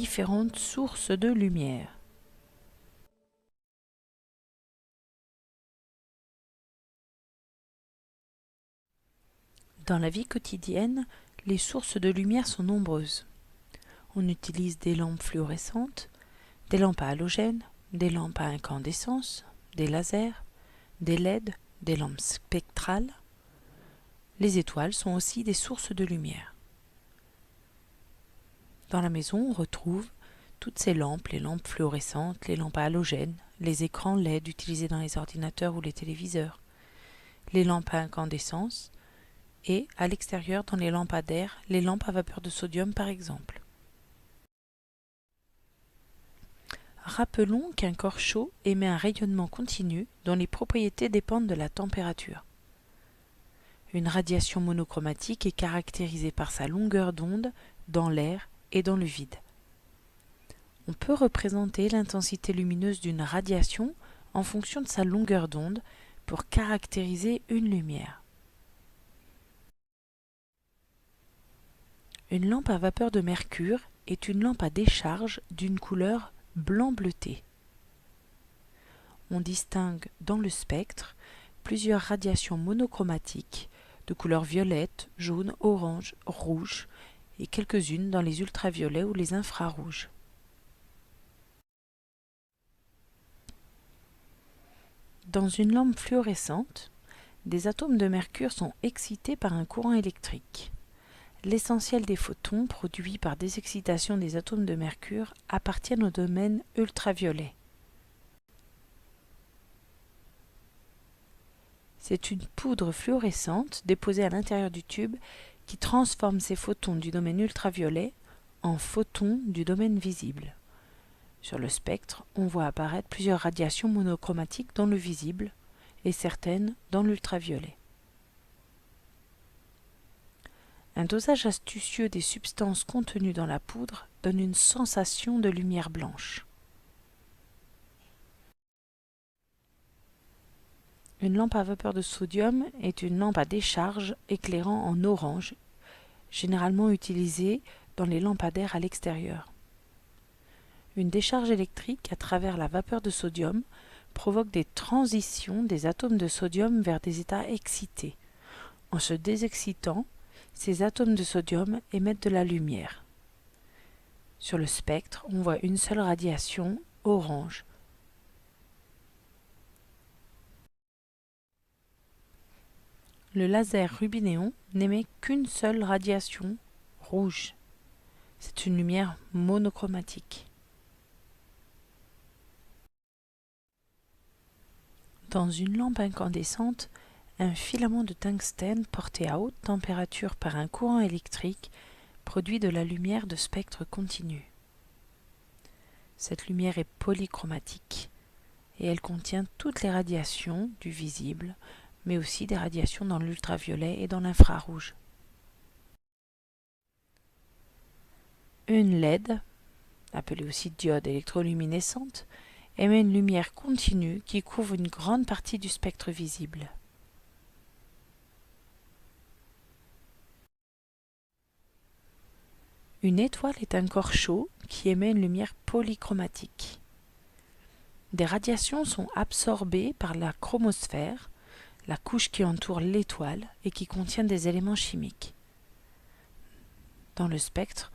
différentes sources de lumière. Dans la vie quotidienne, les sources de lumière sont nombreuses. On utilise des lampes fluorescentes, des lampes à halogène, des lampes à incandescence, des lasers, des LED, des lampes spectrales. Les étoiles sont aussi des sources de lumière. Dans la maison, on retrouve toutes ces lampes, les lampes fluorescentes, les lampes à halogène, les écrans LED utilisés dans les ordinateurs ou les téléviseurs, les lampes à incandescence et, à l'extérieur, dans les lampadaires, les lampes à vapeur de sodium par exemple. Rappelons qu'un corps chaud émet un rayonnement continu dont les propriétés dépendent de la température. Une radiation monochromatique est caractérisée par sa longueur d'onde dans l'air et dans le vide. On peut représenter l'intensité lumineuse d'une radiation en fonction de sa longueur d'onde pour caractériser une lumière. Une lampe à vapeur de mercure est une lampe à décharge d'une couleur blanc bleuté. On distingue dans le spectre plusieurs radiations monochromatiques de couleur violette, jaune, orange, rouge et quelques-unes dans les ultraviolets ou les infrarouges. Dans une lampe fluorescente, des atomes de mercure sont excités par un courant électrique. L'essentiel des photons produits par des excitations des atomes de mercure appartiennent au domaine ultraviolet. C'est une poudre fluorescente déposée à l'intérieur du tube qui transforme ces photons du domaine ultraviolet en photons du domaine visible. Sur le spectre, on voit apparaître plusieurs radiations monochromatiques dans le visible et certaines dans l'ultraviolet. Un dosage astucieux des substances contenues dans la poudre donne une sensation de lumière blanche. Une lampe à vapeur de sodium est une lampe à décharge éclairant en orange, généralement utilisée dans les lampadaires à l'extérieur. Une décharge électrique à travers la vapeur de sodium provoque des transitions des atomes de sodium vers des états excités. En se désexcitant, ces atomes de sodium émettent de la lumière. Sur le spectre, on voit une seule radiation, orange. Le laser rubinéon n'émet qu'une seule radiation, rouge. C'est une lumière monochromatique. Dans une lampe incandescente, un filament de tungstène porté à haute température par un courant électrique produit de la lumière de spectre continu. Cette lumière est polychromatique et elle contient toutes les radiations du visible, mais aussi des radiations dans l'ultraviolet et dans l'infrarouge. Une LED, appelée aussi diode électroluminescente, émet une lumière continue qui couvre une grande partie du spectre visible. Une étoile est un corps chaud qui émet une lumière polychromatique. Des radiations sont absorbées par la chromosphère, la couche qui entoure l'étoile et qui contient des éléments chimiques. Dans le spectre,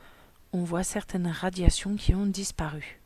on voit certaines radiations qui ont disparu.